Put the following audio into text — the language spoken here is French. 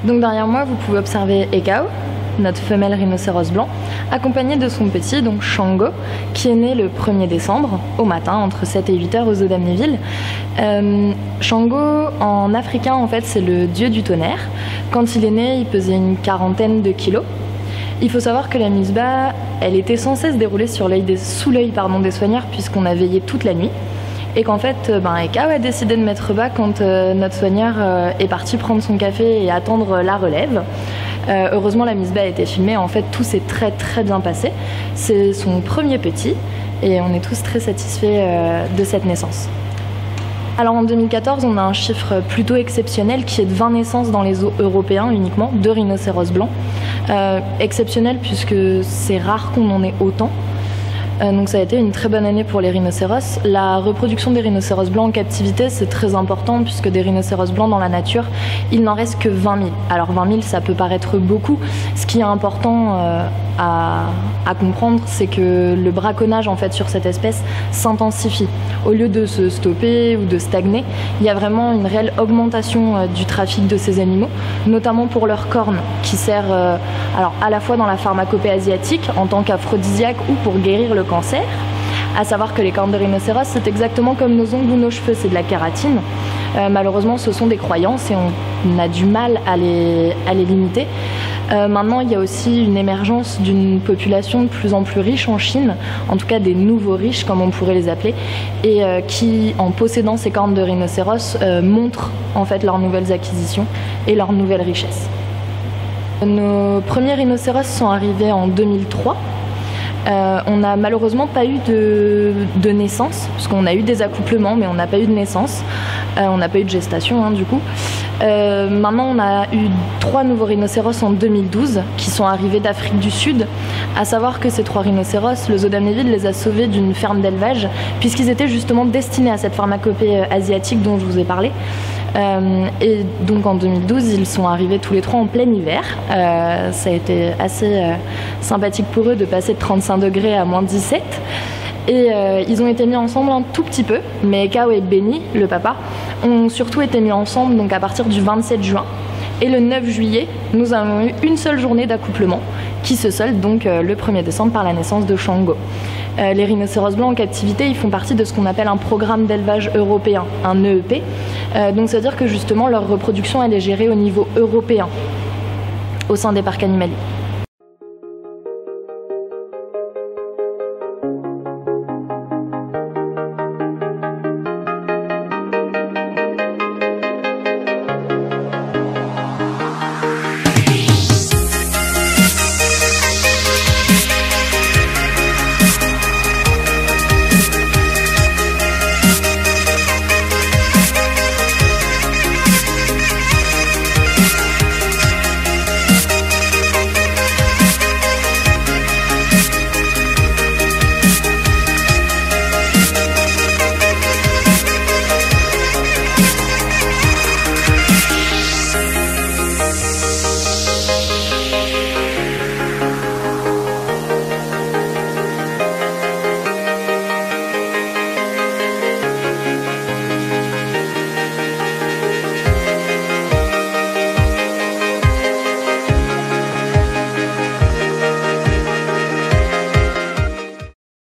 Donc derrière moi, vous pouvez observer Ekao, notre femelle rhinocéros blanc, accompagnée de son petit, donc Shango, qui est né le 1er décembre, au matin, entre 7 et 8 heures aux eaux d'Amnéville. Shango, en africain, en fait, c'est le dieu du tonnerre. Quand il est né, il pesait une 40aine de kilos. Il faut savoir que la Misbah, elle était sans cesse déroulée sous l'œil des soigneurs, puisqu'on a veillé toute la nuit. Et qu'en fait, Ekao a décidé de mettre bas quand notre soigneur est parti prendre son café et attendre la relève. Heureusement, la Misbah a été filmée. En fait, tout s'est très très bien passé. C'est son premier petit et on est tous très satisfaits de cette naissance. Alors en 2014, on a un chiffre plutôt exceptionnel qui est de 20 naissances dans les eaux européens uniquement, de rhinocéros blancs. Exceptionnel puisque c'est rare qu'on en ait autant. Donc ça a été une très bonne année pour les rhinocéros. La reproduction des rhinocéros blancs en captivité, c'est très important puisque des rhinocéros blancs dans la nature, il n'en reste que 20 000. Alors 20 000, ça peut paraître beaucoup. Ce qui est important à comprendre, c'est que le braconnage en fait sur cette espèce s'intensifie. Au lieu de se stopper ou de stagner, il y a vraiment une réelle augmentation du trafic de ces animaux, notamment pour leurs cornes, qui sert alors à la fois dans la pharmacopée asiatique en tant qu'aphrodisiaque ou pour guérir le cancer. À savoir que les cornes de rhinocéros, c'est exactement comme nos ongles ou nos cheveux, c'est de la kératine. Malheureusement, ce sont des croyances et on a du mal à les limiter. Maintenant, il y a aussi une émergence d'une population de plus en plus riche en Chine, en tout cas des nouveaux riches, comme on pourrait les appeler, et qui, en possédant ces cornes de rhinocéros, montrent en fait leurs nouvelles acquisitions et leurs nouvelles richesses. Nos premiers rhinocéros sont arrivés en 2003. On n'a malheureusement pas eu de naissance, parce qu'on a eu des accouplements, mais on n'a pas eu de naissance. On n'a pas eu de gestation, du coup. Maintenant, on a eu 3 nouveaux rhinocéros en 2012 qui sont arrivés d'Afrique du Sud. À savoir que ces 3 rhinocéros, le zoo d'Amnéville les a sauvés d'une ferme d'élevage, puisqu'ils étaient justement destinés à cette pharmacopée asiatique dont je vous ai parlé. Et donc en 2012, ils sont arrivés tous les 3 en plein hiver. Ça a été assez sympathique pour eux de passer de 35 degrés à moins 17. Et ils ont été mis ensemble un tout petit peu, mais Ekao et Benny, le papa, ont surtout été mis ensemble donc à partir du 27 juin. Et le 9 juillet, nous avons eu une seule journée d'accouplement qui se solde donc le 1er décembre par la naissance de Shango. Les rhinocéros blancs en captivité, ils font partie de ce qu'on appelle un programme d'élevage européen, un EEP. Donc ça veut dire que justement leur reproduction elle est gérée au niveau européen au sein des parcs animaliers.